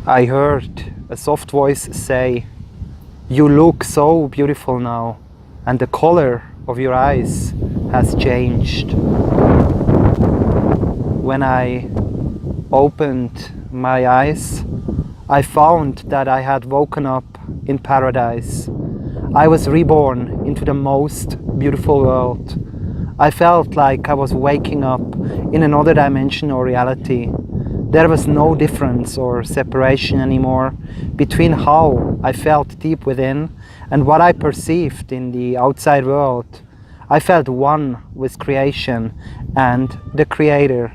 I heard a soft voice say, "You look so beautiful now, and the color of your eyes has changed." When I opened my eyes, I found that I had woken up in paradise. I was reborn into the most beautiful world. I felt like I was waking up in another dimension or reality. There was no difference or separation anymore between how I felt deep within and what I perceived in the outside world. I felt one with creation and the Creator.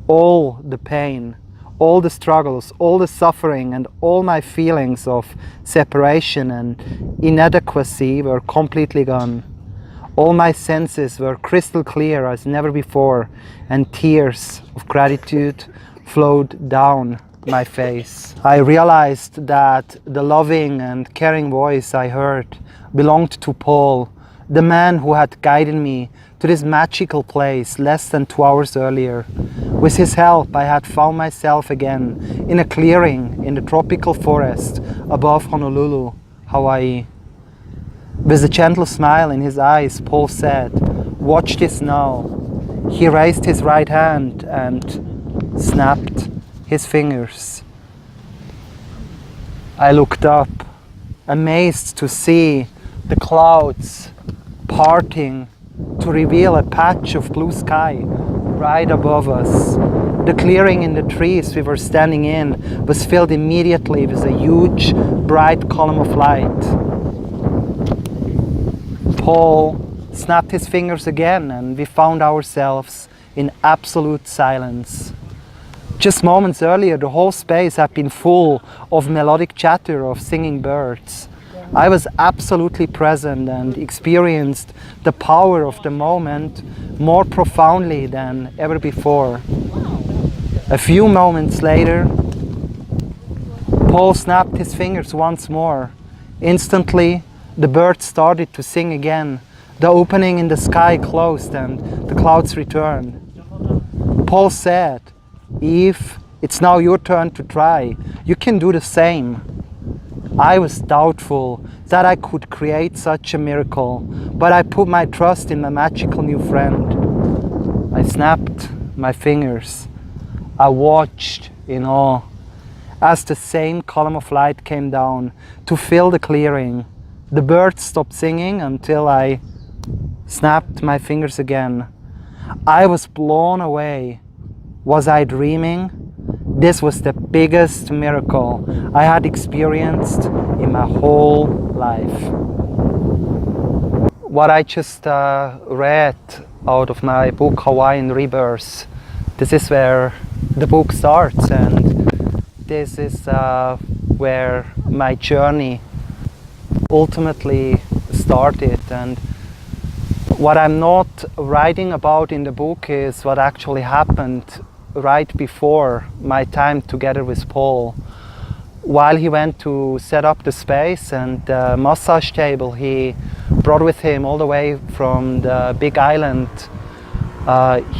All the pain, all the struggles, all the suffering, and all my feelings of separation and inadequacy were completely gone. All my senses were crystal clear as never before, and tears of gratitude flowed down my face. I realized that the loving and caring voice I heard belonged to Paul, the man who had guided me to this magical place less than 2 hours earlier. With his help, I had found myself again in a clearing in the tropical forest above Honolulu, Hawaii. With a gentle smile in his eyes, Paul said, "Watch this now." He raised his right hand and snapped his fingers. I looked up, amazed to see the clouds parting to reveal a patch of blue sky right above us. The clearing in the trees we were standing in was filled immediately with a huge, bright column of light. Paul snapped his fingers again, and we found ourselves in absolute silence. Just moments earlier, the whole space had been full of melodic chatter of singing birds. I was absolutely present and experienced the power of the moment more profoundly than ever before. A few moments later, Paul snapped his fingers once more. Instantly, the birds started to sing again. The opening in the sky closed and the clouds returned. Paul said, "Eve, it's now your turn to try. You can do the same." I was doubtful that I could create such a miracle, but I put my trust in my magical new friend. I snapped my fingers. I watched in awe as the same column of light came down to fill the clearing. The birds stopped singing until I snapped my fingers again. I was blown away. Was I dreaming? This was the biggest miracle I had experienced in my whole life. What I just read out of my book Hawaiian Rebirth, this is where the book starts, and this is where my journey ultimately started. And what I'm not writing about in the book is what actually happened right before my time together with Paul. While he went to set up the space and the massage table he brought with him all the way from the big island,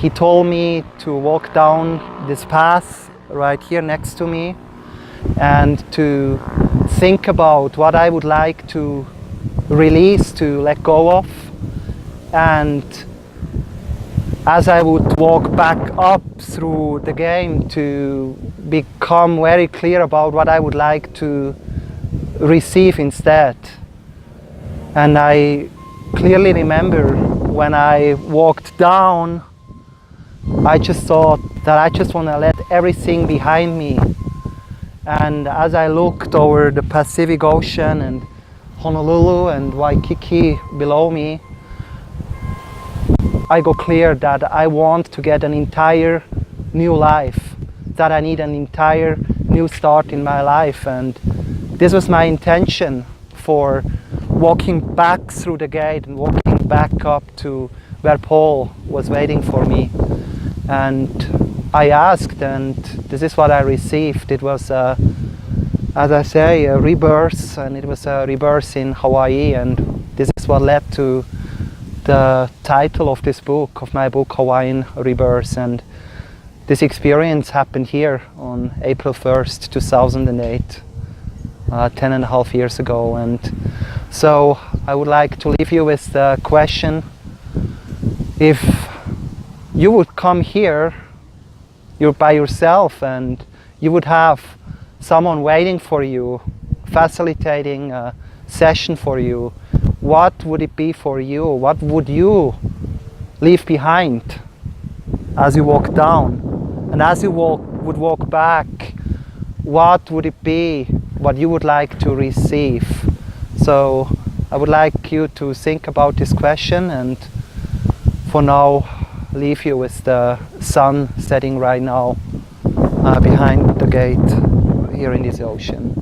he told me to walk down this path right here next to me and to think about what I would like to release, to let go of. And as I would walk back up through the game, to become very clear about what I would like to receive instead. And I clearly remember when I walked down, I just thought that I just want to let everything behind me. And as I looked over the Pacific Ocean and Honolulu and Waikiki below me, I got clear that I want to get an entire new life, that I need an entire new start in my life. And this was my intention for walking back through the gate and walking back up to where Paul was waiting for me. And I asked, and this is what I received. It was, as I say, a rebirth, and it was a rebirth in Hawaii, and this is what led to the title of this book, of my book Hawaiian Rebirth. And This experience happened here on April 1st, 2008, 10 and a half years ago. And so I would like to leave you with the question: if you would come here, you're by yourself, and you would have someone waiting for you, facilitating a session for you, what would it be for you? What would you leave behind as you walk down? And as you would walk back, what would it be, what you would like to receive? So I would like you to think about this question, and for now leave you with the sun setting right now behind the gate here in this ocean.